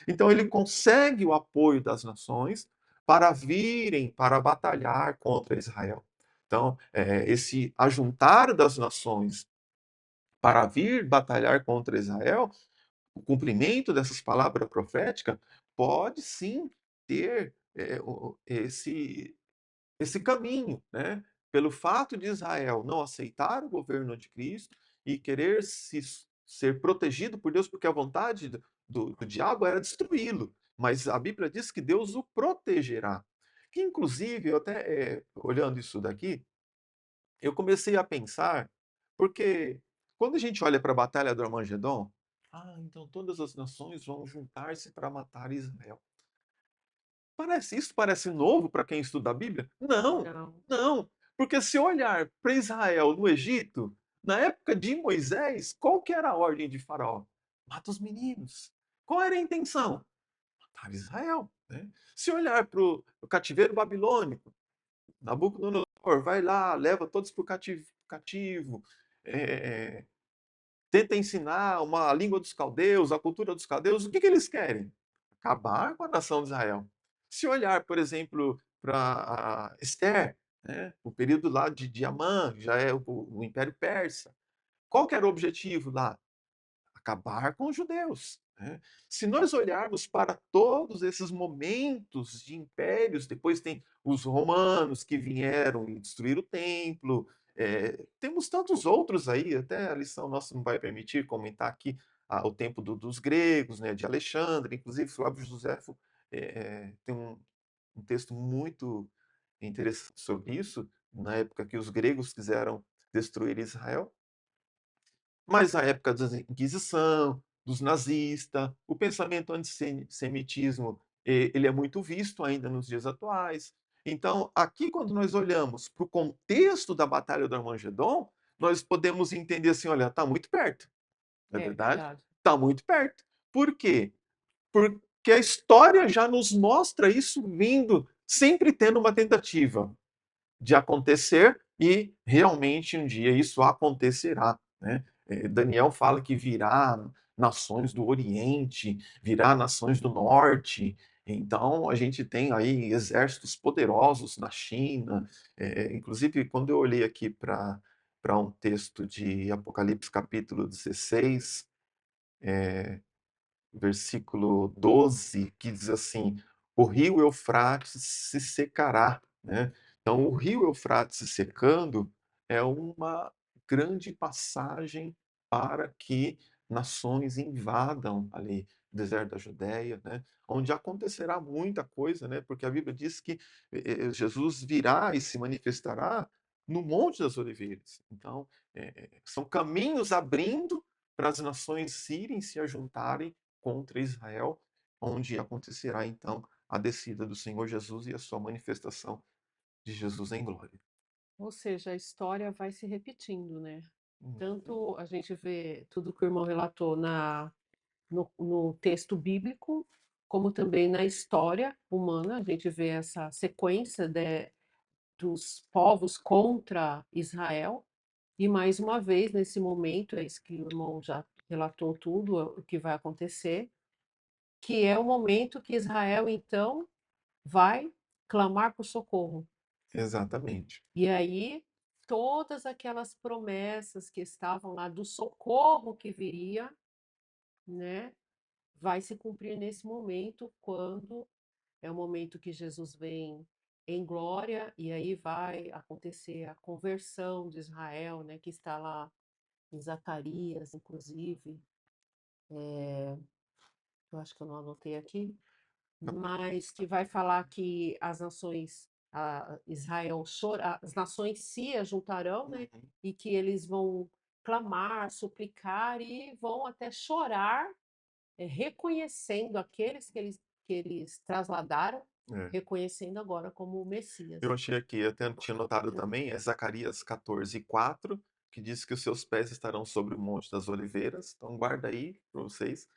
Então, ele consegue o apoio das nações para virem, para batalhar contra Israel. Então, esse ajuntar das nações para vir batalhar contra Israel, o cumprimento dessas palavras proféticas pode sim ter esse caminho, né? Pelo fato de Israel não aceitar o governo anticristo e querer ser protegido por Deus, porque a vontade do diabo era destruí-lo. Mas a Bíblia diz que Deus o protegerá. Que, inclusive, eu até olhando isso daqui, eu comecei a pensar, porque quando a gente olha para a Batalha do Armagedon, então todas as nações vão juntar-se para matar Israel. Isso parece novo para quem estuda a Bíblia? Não, Não. não. Porque se olhar para Israel no Egito, na época de Moisés, qual que era a ordem de Faraó? Mata os meninos. Qual era a intenção? Matar Israel. Né? Se olhar para o cativeiro babilônico, Nabucodonosor vai lá, leva todos para o cativo, é, tenta ensinar uma língua dos caldeus, a cultura dos caldeus, o que eles querem? Acabar com a nação de Israel. Se olhar, por exemplo, para Esther, né, o período lá de Amã, já é o Império Persa, qual que era o objetivo lá? Acabar com os judeus. Né? Se nós olharmos para todos esses momentos de impérios, depois tem os romanos que vieram e destruíram o templo, temos tantos outros aí, até a lição nossa não vai permitir comentar aqui o tempo dos gregos, né, de Alexandre, inclusive Flávio Josefo tem um texto muito interessante sobre isso, na época que os gregos quiseram destruir Israel, mas a época da Inquisição, dos nazistas, o pensamento antissemitismo, ele é muito visto ainda nos dias atuais. Então, aqui, quando nós olhamos para o contexto da Batalha do Armagedon, nós podemos entender assim: olha, está muito perto, não é É verdade? verdade. Está muito perto. Por quê? Porque a história já nos mostra isso vindo, sempre tendo uma tentativa de acontecer e realmente um dia isso acontecerá. Né? Daniel fala que virá nações do Oriente, virá nações do Norte. Então a gente tem aí exércitos poderosos na China. Inclusive, quando eu olhei aqui para um texto de Apocalipse capítulo 16, versículo 12, que diz assim: o rio Eufrates se secará. Né? Então, o rio Eufrates se secando é uma grande passagem para que nações invadam ali o deserto da Judéia, né? Onde acontecerá muita coisa, né? Porque a Bíblia diz que Jesus virá e se manifestará no Monte das Oliveiras. Então, são caminhos abrindo para as nações irem se ajuntarem contra Israel, onde acontecerá então a descida do Senhor Jesus e a sua manifestação de Jesus em glória. Ou seja, a história vai se repetindo, né? Uhum. Tanto a gente vê tudo que o irmão relatou no texto bíblico, como também na história humana, a gente vê essa sequência dos povos contra Israel. E mais uma vez, nesse momento, é isso que o irmão já relatou tudo, o que vai acontecer, que é o momento que Israel, então, vai clamar por socorro. Exatamente. E aí, todas aquelas promessas que estavam lá do socorro que viria, né, vai se cumprir nesse momento, quando é o momento que Jesus vem em glória, e aí vai acontecer a conversão de Israel, né, que está lá em Zacarias, inclusive. Eu acho que eu não anotei aqui, mas que vai falar que as nações Israel chorar, as nações se ajuntarão, né? Uhum. E que eles vão clamar, suplicar e vão até chorar, reconhecendo aqueles que eles trasladaram, É. reconhecendo agora como o Eu Messias. achei aqui, eu até tinha notado também, é Zacarias 14:4, que diz que os seus pés estarão sobre o Monte das Oliveiras. Então, guarda aí para vocês.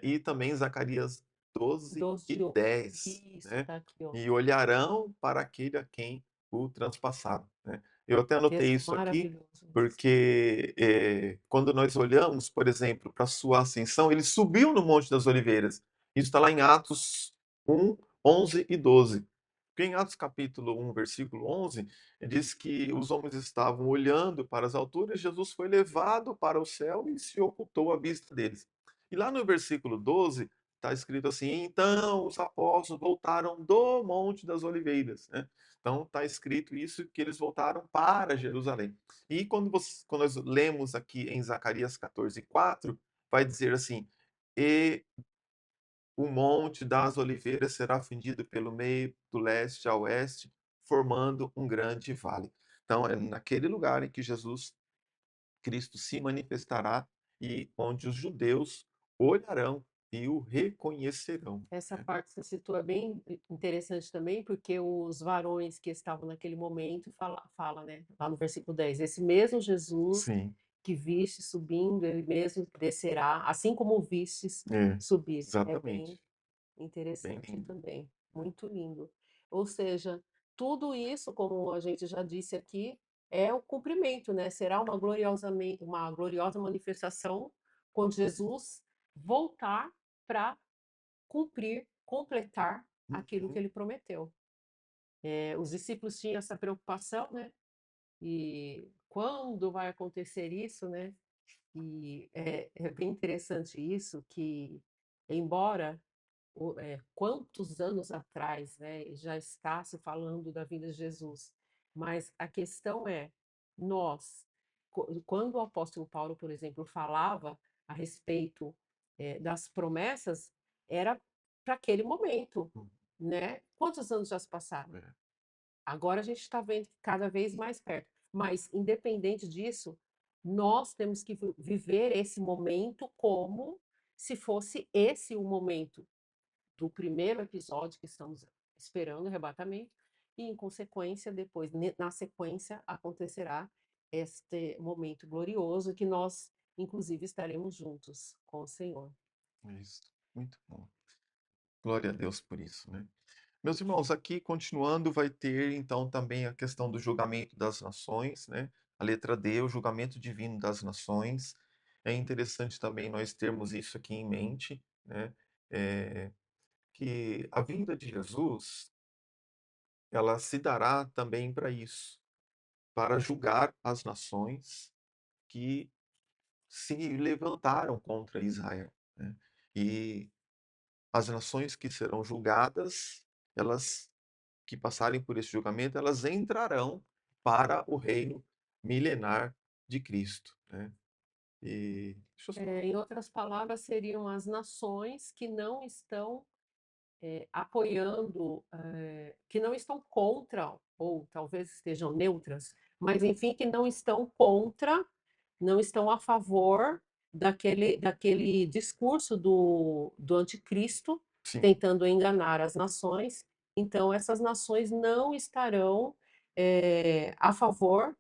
E também Zacarias 12 e 12, 10, isso, né? tá aqui, ó. E olharão para aquele a quem o transpassaram, né? Eu até anotei Texto isso aqui, maravilhoso mesmo. porque quando nós olhamos, por exemplo, para a sua ascensão, ele subiu no Monte das Oliveiras. Isso está lá em Atos 1, 11 e 12. Porque em Atos capítulo 1, versículo 11, diz que os homens estavam olhando para as alturas, Jesus foi levado para o céu e se ocultou à vista deles. E lá no versículo 12, está escrito assim: então os apóstolos voltaram do Monte das Oliveiras, né? Então está escrito isso, que eles voltaram para Jerusalém. E quando nós lemos aqui em Zacarias 14:4, vai dizer assim: e o Monte das Oliveiras será fendido pelo meio, do leste ao oeste, formando um grande vale. Então, é naquele lugar em que Jesus Cristo se manifestará e onde os judeus olharão e o reconhecerão, Essa né? parte que você citou é bem interessante também, porque os varões que estavam naquele momento fala, né, lá no versículo 10, esse mesmo Jesus Sim, que viste subindo, ele mesmo descerá, assim como o vistes é, subir. É bem exatamente. Bem interessante lindo. também, muito lindo. Ou seja, tudo isso, como a gente já disse aqui, é o cumprimento, né? Será uma gloriosa manifestação quando Jesus voltar para cumprir, completar aquilo que Uhum. ele prometeu. Os discípulos tinham essa preocupação, né? E quando vai acontecer isso, né? E é bem interessante isso, que embora quantos anos atrás, né, já está se falando da vinda de Jesus, mas a questão é, nós, quando o apóstolo Paulo, por exemplo, falava a respeito das promessas, era para aquele momento, Hum, né? Quantos anos já se passaram? é, Agora a gente está vendo cada vez mais perto. Mas, independente disso, nós temos que viver esse momento como se fosse esse o momento do primeiro episódio que estamos esperando, o arrebatamento, e, em consequência, depois, na sequência, acontecerá este momento glorioso que nós, inclusive, estaremos juntos com o Senhor. isso. Muito bom. Glória a Deus por isso, né? Meus irmãos, aqui continuando, vai ter então também a questão do julgamento das nações, né? A letra D, o julgamento divino das nações. É interessante também nós termos isso aqui em mente, né? É, que a vinda de Jesus, ela se dará também para isso, para julgar as nações que se levantaram contra Israel, né? E as nações que serão julgadas, elas que passarem por esse julgamento, elas entrarão para o reino milenar de Cristo, né? E deixa eu só... Em outras palavras, seriam as nações que não estão apoiando, que não estão contra, ou talvez estejam neutras, mas enfim, que não estão contra, não estão a favor daquele discurso do anticristo, Sim, tentando enganar as nações. Então, essas nações não estarão a favor,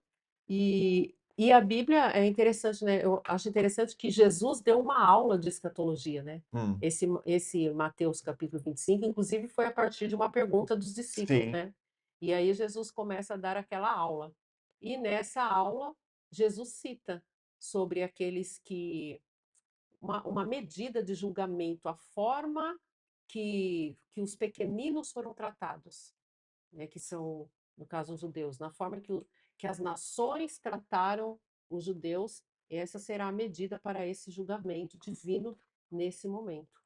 e a Bíblia é interessante, né? Eu acho interessante que Jesus deu uma aula de escatologia, né? hum, Esse Mateus capítulo 25, inclusive, foi a partir de uma pergunta dos discípulos, sim, né? E aí Jesus começa a dar aquela aula. E nessa aula, Jesus cita sobre aqueles que. Uma medida de julgamento, a forma que os pequeninos foram tratados, né? Que são, no caso, os judeus, na forma que as nações trataram os judeus, essa será a medida para esse julgamento divino nesse momento.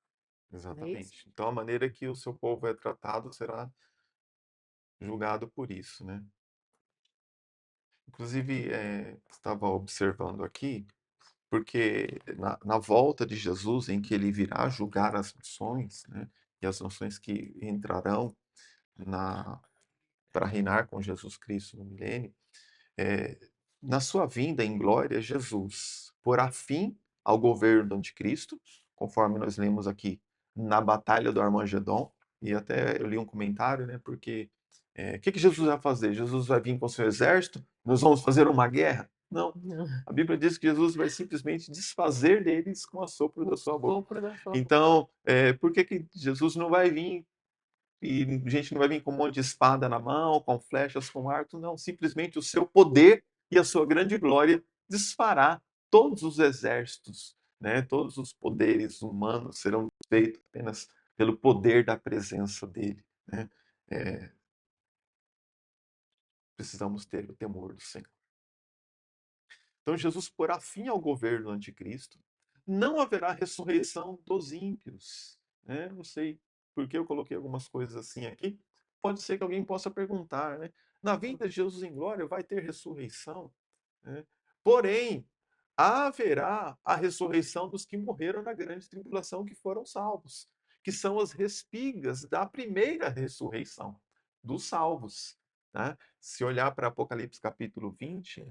Não é isso? exatamente. Então, a maneira que o seu povo é tratado será julgado por isso, né? Inclusive, estava observando aqui, porque na volta de Jesus, em que ele virá julgar as nações, né? E as nações que entrarão na para reinar com Jesus Cristo no milênio, é, na sua vinda em glória, Jesus porá fim ao governo do anticristo, conforme nós lemos aqui na Batalha do Armagedon, e até eu li um comentário, né, porque o que Jesus vai fazer? Jesus vai vir com seu exército? Nós vamos fazer uma guerra? Não. Não. A Bíblia diz que Jesus vai simplesmente desfazer deles com a sopro da sua boca. Compra da sua boca. Então, por que Jesus não vai vir e a gente não vai vir com um monte de espada na mão, com flechas, com arco, não. Simplesmente o seu poder e a sua grande glória desfará todos os exércitos, né? Todos os poderes humanos serão feitos apenas pelo poder da presença dele, né? É, precisamos ter o temor do Senhor. Então Jesus porá fim ao governo do anticristo. Não haverá ressurreição dos ímpios. Né? Não sei por que eu coloquei algumas coisas assim aqui. Pode ser que alguém possa perguntar, né? Na vinda de Jesus em glória vai ter ressurreição? Né? Porém, haverá a ressurreição dos que morreram na grande tribulação, que foram salvos, que são as respigas da primeira ressurreição dos salvos. Tá? Se olhar para Apocalipse capítulo 20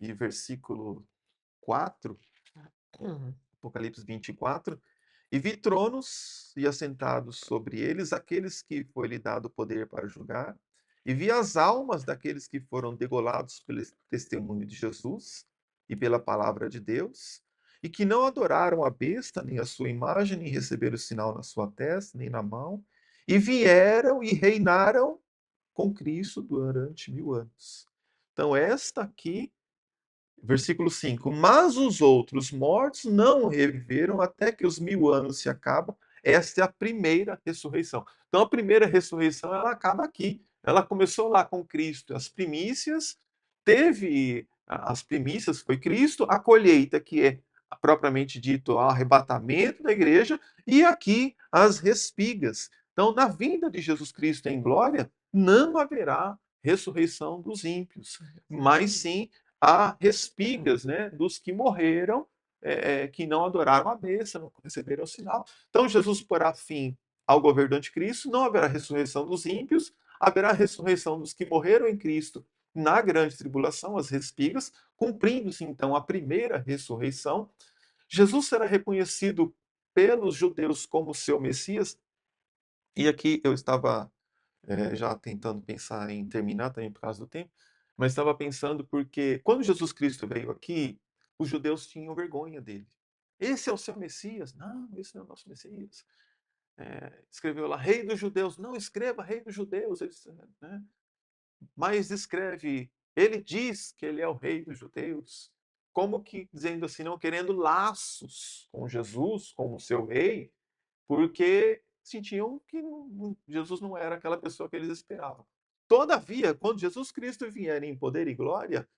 e versículo 4, Apocalipse 24, e vi tronos e assentados sobre eles aqueles que foi-lhe dado poder para julgar, e vi as almas daqueles que foram degolados pelo testemunho de Jesus e pela palavra de Deus, e que não adoraram a besta, nem a sua imagem, nem receberam o sinal na sua testa, nem na mão, e vieram e reinaram com Cristo durante 1000 anos. Então, esta aqui Versículo 5: Mas os outros mortos não reviveram até que os 1000 anos se acabam. Esta é a primeira ressurreição. Então, a primeira ressurreição, ela acaba aqui. Ela começou lá com Cristo. As primícias, as primícias foi Cristo, a colheita, que é propriamente dito, o arrebatamento da igreja, e aqui as respigas. Então, na vinda de Jesus Cristo em glória, não haverá ressurreição dos ímpios, mas sim há respigas, né, dos que morreram, que não adoraram a besta, não receberam o sinal. Então Jesus porá fim ao governo do anticristo, não haverá ressurreição dos ímpios, haverá ressurreição dos que morreram em Cristo na grande tribulação, as respigas, cumprindo-se então a primeira ressurreição. Jesus será reconhecido pelos judeus como seu Messias, e aqui eu estava já tentando pensar em terminar também por causa do tempo, mas estava pensando porque quando Jesus Cristo veio aqui, os judeus tinham vergonha dele. Esse é o seu Messias? Não, esse não é o nosso Messias. Escreveu lá, Rei dos Judeus. Não escreva Rei dos Judeus. Né? Mas escreve, ele diz que ele é o Rei dos Judeus. Como que dizendo assim, não querendo laços com Jesus como seu rei, porque sentiam que Jesus não era aquela pessoa que eles esperavam. Todavia, quando Jesus Cristo vier em poder e glória,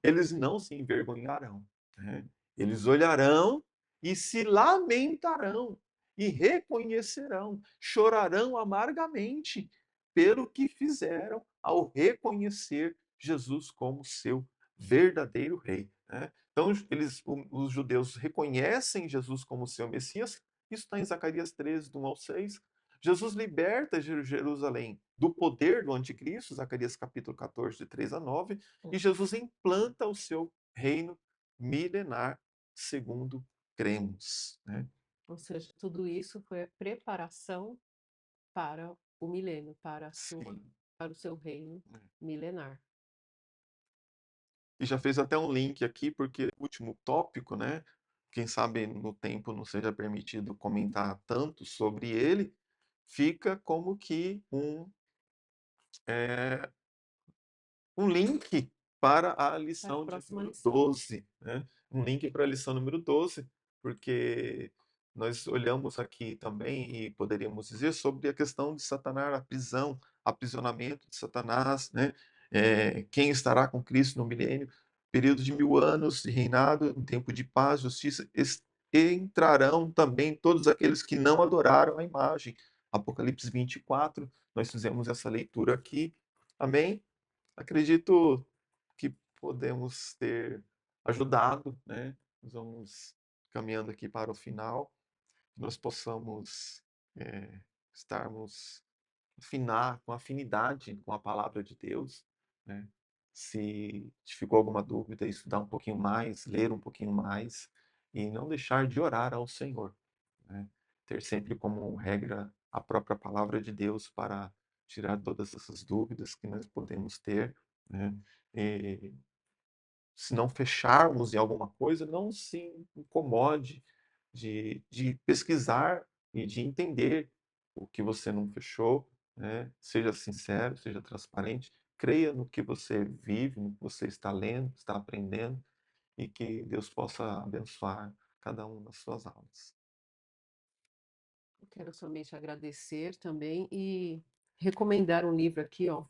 eles não se envergonharão. Né? Eles olharão e se lamentarão e reconhecerão, chorarão amargamente pelo que fizeram ao reconhecer Jesus como seu verdadeiro rei. Né? Então, os judeus reconhecem Jesus como seu Messias. Isso está em Zacarias 13, do 1 ao 6. Jesus liberta Jerusalém do poder do anticristo, Zacarias capítulo 14, de 3 a 9, e Jesus implanta o seu reino milenar, segundo cremos. Né? Ou seja, tudo isso foi a preparação para o milênio, Sim. para o seu reino milenar. E já fez até um link aqui, porque o último tópico, né? Quem sabe no tempo não seja permitido comentar tanto sobre ele, fica como que é, um link para a Para a lição de próxima número lição. 12, né? Um link para a lição número 12, porque nós olhamos aqui também e poderíamos dizer sobre a questão de Satanás, a prisão, aprisionamento de Satanás, né? Quem estará com Cristo no milênio, período de 1000 anos de reinado, um tempo de paz, justiça, entrarão também todos aqueles que não adoraram a imagem. Apocalipse 24, nós fizemos essa leitura aqui. Amém? Acredito que podemos ter ajudado, né? Nós vamos caminhando aqui para o final, que nós possamos estarmos afinar com afinidade com a palavra de Deus, né? Se te ficou alguma dúvida, estudar um pouquinho mais, ler um pouquinho mais e não deixar de orar ao Senhor, né? Ter sempre como regra a própria palavra de Deus para tirar todas essas dúvidas que nós podemos ter, né? E se não fecharmos em alguma coisa, não se incomode de pesquisar e de entender o que você não fechou, né? Seja sincero, seja transparente, creia no que você vive, no que você está lendo, está aprendendo, e que Deus possa abençoar cada um das suas aulas. Eu quero somente agradecer também e recomendar um livro aqui, ó,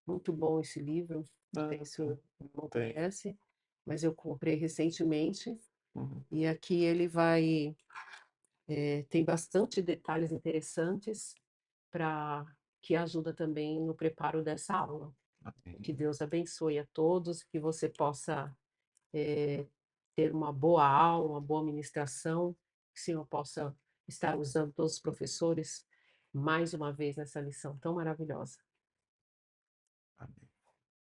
muito bom esse livro, não sei Ah, se o irmão tem. conhece, mas eu comprei recentemente, Uhum. e aqui ele vai, tem bastante detalhes interessantes para que ajuda também no preparo dessa aula. Que Amém. Deus abençoe a todos, que você possa, ter uma boa aula, uma boa ministração, que o Senhor possa estar usando todos os professores mais uma vez nessa lição tão maravilhosa.